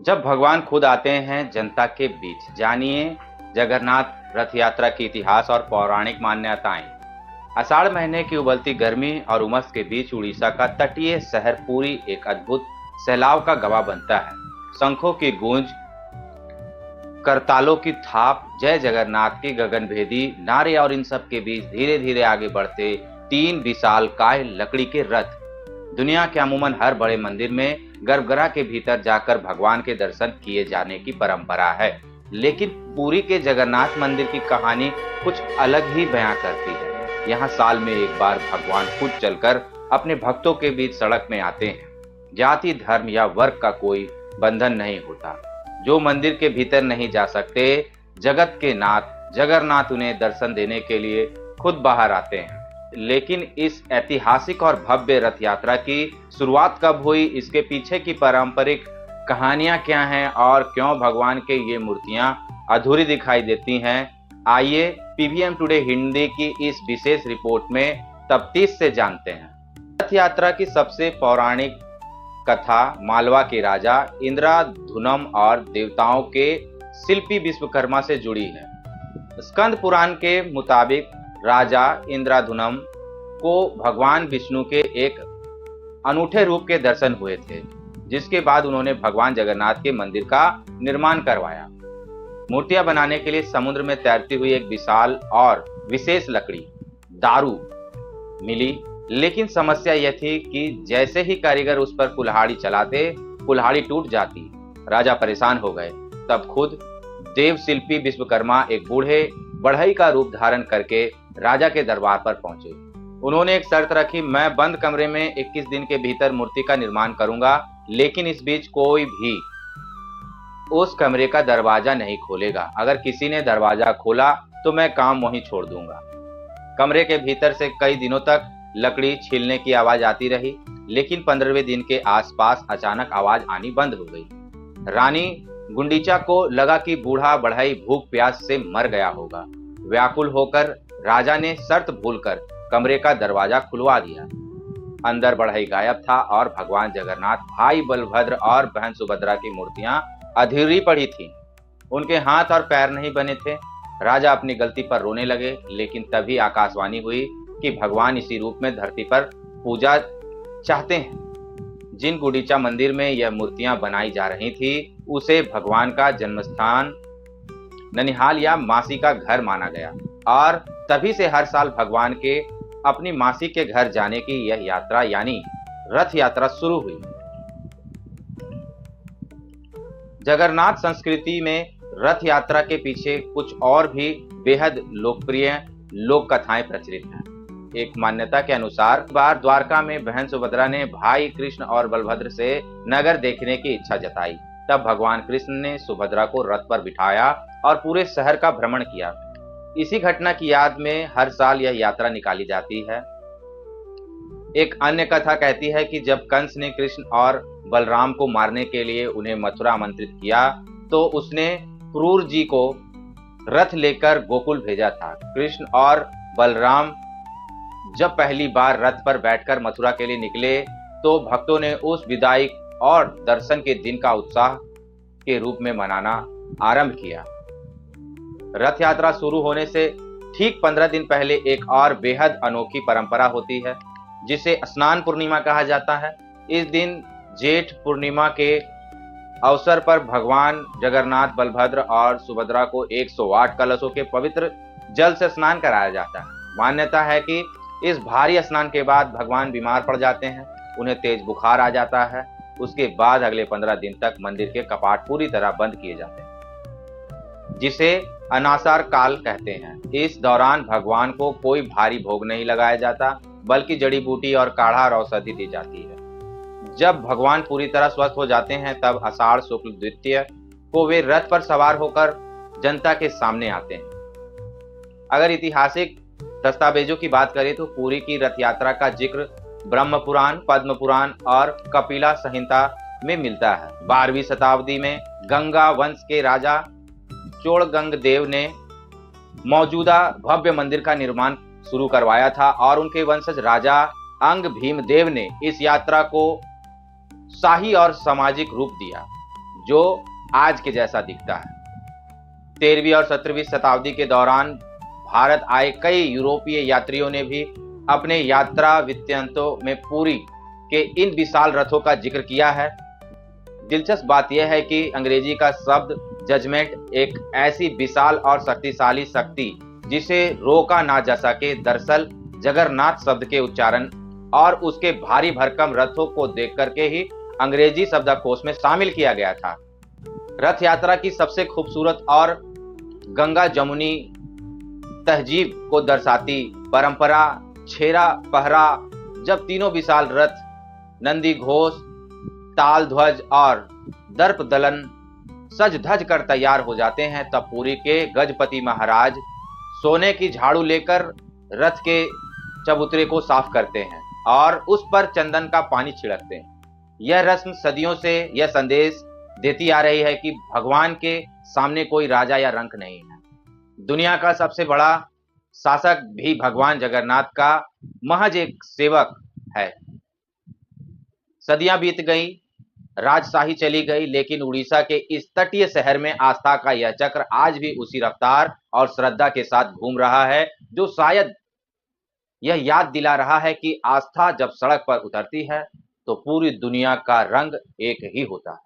जब भगवान खुद आते हैं जनता के बीच। जानिए जगन्नाथ रथ यात्रा की इतिहास और पौराणिक मान्यताएं। आषाढ़ महीने की उबलती गर्मी और उमस के बीच उड़ीसा का तटीय शहर पुरी एक अद्भुत सैलाव का गवाह बनता है। शंखों की गूंज, करतालों की थाप, जय जगन्नाथ की गगनभेदी नारे और इन सब के बीच धीरे धीरे आगे बढ़ते तीन विशालकाय लकड़ी के रथ। दुनिया के अमूमन हर बड़े मंदिर में गर्भगृह के भीतर जाकर भगवान के दर्शन किए जाने की परंपरा है, लेकिन पुरी के जगन्नाथ मंदिर की कहानी कुछ अलग ही बयां करती है। यहाँ साल में एक बार भगवान खुद चलकर अपने भक्तों के बीच सड़क में आते हैं। जाति, धर्म या वर्ग का कोई बंधन नहीं होता। जो मंदिर के भीतर नहीं जा सकते, जगत के नाथ जगन्नाथ उन्हें दर्शन देने के लिए खुद बाहर आते हैं। लेकिन इस ऐतिहासिक और भव्य रथ यात्रा की शुरुआत कब हुई, इसके पीछे की पारंपरिक कहानियां क्या हैं और क्यों भगवान के ये मूर्तियां अधूरी दिखाई देती हैं, आइए पीवीएम टुडे हिंदी की इस विशेष रिपोर्ट में तफ्तीश से जानते हैं। रथ यात्रा की सबसे पौराणिक कथा मालवा के राजा इंद्रधुनम और देवताओं के शिल्पी विश्वकर्मा से जुड़ी है। स्कंद पुराण के मुताबिक राजा इंद्रधुनम को भगवान विष्णु के एक अनूठे रूप के दर्शन हुए थे, जिसके बाद उन्होंने भगवान जगन्नाथ के मंदिर का निर्माण करवाया। मूर्तियां बनाने के लिए समुद्र में तैरती हुई एक विशाल और विशेष लकड़ी दारू मिली, लेकिन समस्या यह थी कि जैसे ही कारीगर उस पर कुल्हाड़ी चलाते, कुल्हाड़ी टूट जाती। राजा परेशान हो गए। तब खुद देव शिल्पी विश्वकर्मा एक बूढ़े बढ़ई का रूप धारण करके राजा के दरबार पर पहुंचे। उन्होंने एक शर्त रखी, मैं बंद कमरे में 21 दिन के भीतर मूर्ति का निर्माण करूंगा, लेकिन इस बीच कोई भी उस कमरे का दरवाजा नहीं खोलेगा। अगर किसी ने दरवाजा खोला तो मैं काम वहीं छोड़ दूंगा। कमरे के भीतर से कई दिनों तक लकड़ी छीलने की आवाज आती रही, लेकिन 15वें दिन के आसपास अचानक आवाज आनी बंद हो गई। रानी गुंडीचा को लगा कि बूढ़ा बढ़ई भूख प्यास से मर गया होगा। व्याकुल होकर राजा ने शर्त भूलकर कमरे का दरवाजा खुलवा दिया। अंदर बढ़ई गायब था और भगवान जगन्नाथ, भाई बलभद्र और बहन सुभद्रा की मूर्तियां अधूरी पड़ी थीं। उनके हाथ और पैर नहीं बने थे। राजा अपनी गलती पर रोने लगे, लेकिन तभी आकाशवाणी हुई कि भगवान इसी रूप में धरती पर पूजा चाहते हैं। जिन गुंडीचा मंदिर में यह मूर्तियां बनाई जा रही थी, उसे भगवान का जन्मस्थान, ननिहाल या मासी का घर माना गया और तभी से हर साल भगवान के अपनी मासी के घर जाने की यह यात्रा यानी रथ यात्रा शुरू हुई। जगन्नाथ संस्कृति में रथ यात्रा के पीछे कुछ और भी बेहद लोकप्रिय लोक कथाएं प्रचलित हैं। एक मान्यता के अनुसार बार द्वारका में बहन सुभद्रा ने भाई कृष्ण और बलभद्र से नगर देखने की इच्छा जताई। तब भगवान कृष्ण ने सुभद्रा को रथ पर बिठाया और पूरे शहर का भ्रमण किया। इसी घटना की याद में हर साल यह यात्रा निकाली जाती है। एक अन्य कथा कहती है कि जब कंस ने कृष्ण और बलराम को मारने के लिए उन्हें मथुरा आमंत्रित किया, तो उसने क्रूर जी को रथ लेकर गोकुल भेजा था। कृष्ण और बलराम जब पहली बार रथ पर बैठकर मथुरा के लिए निकले, तो भक्तों ने उस विदाई और दर्शन के दिन का उत्साह के रूप में मनाना आरंभ किया। रथ यात्रा शुरू होने से ठीक 15 दिन पहले एक और बेहद अनोखी परंपरा होती है, जिसे स्नान पूर्णिमा कहा जाता है। इस दिन जेठ पूर्णिमा के अवसर पर भगवान जगन्नाथ, बलभद्र और सुभद्रा को 108 कलशों के पवित्र जल से स्नान कराया जाता है। मान्यता है कि इस भारी स्नान के बाद भगवान बीमार पड़ जाते हैं, उन्हें तेज बुखार आ जाता है। उसके बाद अगले 15 दिन तक मंदिर के कपाट पूरी तरह बंद किए जाते हैं, जिसे अनासार काल कहते हैं। इस दौरान भगवान को कोई भारी भोग नहीं लगाया जाता, बल्कि जड़ी बूटी और काढ़ा और औषधि दी जाती है। जब भगवान पूरी तरह स्वस्थ हो जाते हैं, तब आषाढ़ शुक्ल द्वितीय को वे रथ पर सवार होकर जनता के सामने आते हैं। अगर ऐतिहासिक दस्तावेजों की बात करें तो पुरी की रथ यात्रा का जिक्र ब्रह्म पुराण, पद्म पुराण और कपिला संहिता में मिलता है। 12वीं शताब्दी में गंगा वंश के राजा चोड़गंगदेव ने मौजूदा भव्य मंदिर का निर्माण शुरू करवाया था और उनके वंशज राजा अंग भीमदेव ने इस यात्रा को शाही और सामाजिक रूप दिया। जो आज के जैसा दिखता है। 13वीं और 17वीं शताब्दी के दौरान भारत आए कई यूरोपीय यात्रियों ने भी अपने यात्रा वृत्तांतों में पुरी के इन विशाल रथों का जिक्र किया है। दिलचस्प बात यह है कि अंग्रेजी का शब्द जजमेंट एक ऐसी विशाल और शक्तिशाली शक्ति जिसे रोका ना जा सके, दरअसल जगन्नाथ शब्द के उच्चारण और उसके भारी भरकम रथों को देख करके ही अंग्रेजी शब्दकोश में शामिल किया गया था। रथ यात्रा की सबसे खूबसूरत और गंगा जमुनी तहजीब को दर्शाती परंपरा छेरा पहरा, जब तीनों विशाल रथ नंदी घोष, ताल ध्वज और दर्प दलन सज धज कर तैयार हो जाते हैं, तब पुरी के गजपति महाराज सोने की झाड़ू लेकर रथ के चबूतरे को साफ करते हैं और उस पर चंदन का पानी छिड़कते हैं। यह रस्म सदियों से यह संदेश देती आ रही है कि भगवान के सामने कोई राजा या रंक नहीं है। दुनिया का सबसे बड़ा शासक भी भगवान जगन्नाथ का महज एक सेवक है। सदियां बीत गई, राजशाही चली गई, लेकिन उड़ीसा के इस तटीय शहर में आस्था का यह चक्र आज भी उसी रफ्तार और श्रद्धा के साथ घूम रहा है, जो शायद यह याद दिला रहा है कि आस्था जब सड़क पर उतरती है तो पूरी दुनिया का रंग एक ही होता है।